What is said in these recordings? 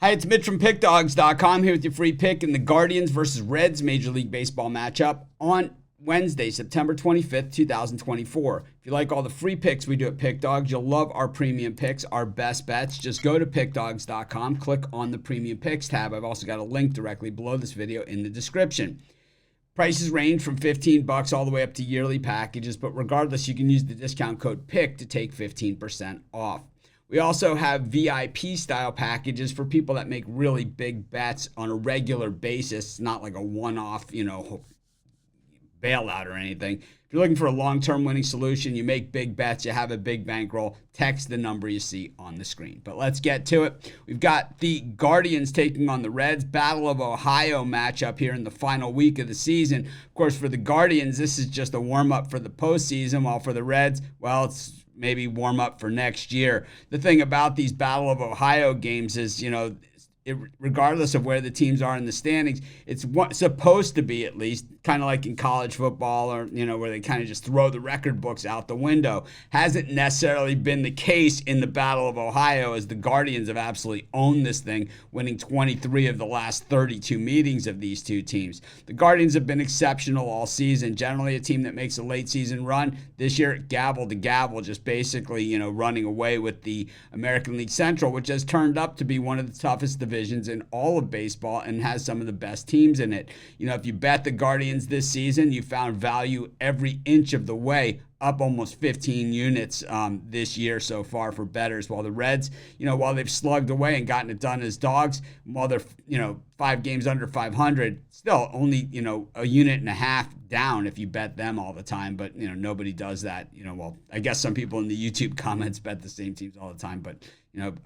Hi, it's Mitch from Pickdawgz.com here with your free pick in the Guardians versus Reds Major League Baseball matchup on Wednesday, September 25th, 2024. If you like all the free picks we do at Pickdawgz, you'll love our premium picks, our best bets. Just go to Pickdawgz.com, click on the premium picks tab. I've also got a link directly below this video in the description. Prices range from $15 all the way up to yearly packages, but regardless, you can use the discount code PICK to take 15% off. We also have VIP style packages for people that make really big bets on a regular basis. It's not like a one-off, bailout or anything. If you're looking for a long-term winning solution, you make big bets, you have a big bankroll, text the number you see on the screen. But let's get to it. We've got the Guardians taking on the Reds. Battle of Ohio matchup here in the final week of the season. Of course, for the Guardians, this is just a warm-up for the postseason, while for the Reds, well, it's maybe warm up for next year. The thing about these Battle of Ohio games is, regardless of where the teams are in the standings, it's supposed to be, at least, kind of like in college football or, where they kind of just throw the record books out the window. Hasn't necessarily been the case in the Battle of Ohio, as the Guardians have absolutely owned this thing, winning 23 of the last 32 meetings of these two teams. The Guardians have been exceptional all season. Generally a team that makes a late season run. This year, gavel to gavel, just basically, running away with the American League Central, which has turned up to be one of the toughest divisions in all of baseball and has some of the best teams in it. If you bet the Guardians this season, you found value every inch of the way, up almost 15 units this year so far for bettors, while the Reds, while they've slugged away and gotten it done as dogs, while they're, 5 games under 500, still only, a unit and a half down if you bet them all the time. But, nobody does that. Well, I guess some people in the YouTube comments bet the same teams all the time, but,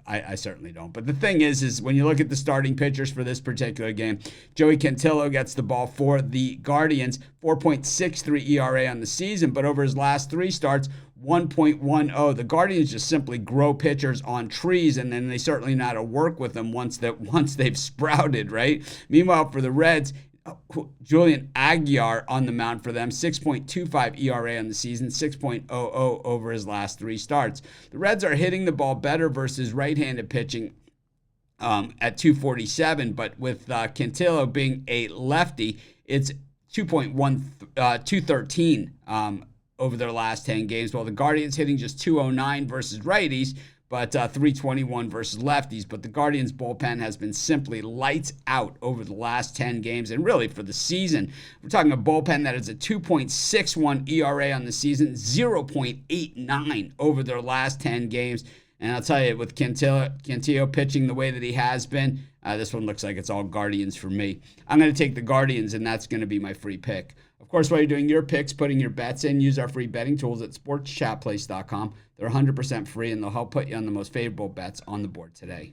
I certainly don't. But the thing is when you look at the starting pitchers for this particular game, Joey Cantillo gets the ball for the Guardians, 4.63 ERA on the season, but over his last 3 starts, 1.10. The Guardians just simply grow pitchers on trees, and then they certainly know how to work with them once they've sprouted, right? Meanwhile, for the Reds, Julian Aguilar on the mound for them, 6.25 ERA on the season, 6.00 over his last 3 starts. The Reds are hitting the ball better versus right-handed pitching at 247, but with Cantillo being a lefty, it's 213 over their last 10 games, while the Guardians hitting just 209 versus righties, but 321 versus lefties. But the Guardians bullpen has been simply lights out over the last 10 games, and really for the season. We're talking a bullpen that is a 2.61 ERA on the season, 0.89 over their last 10 games. And I'll tell you, with Cantillo pitching the way that he has been, this one looks like it's all Guardians for me. I'm going to take the Guardians, and that's going to be my free pick. Of course, while you're doing your picks, putting your bets in, use our free betting tools at sportschatplace.com. They're 100% free, and they'll help put you on the most favorable bets on the board today.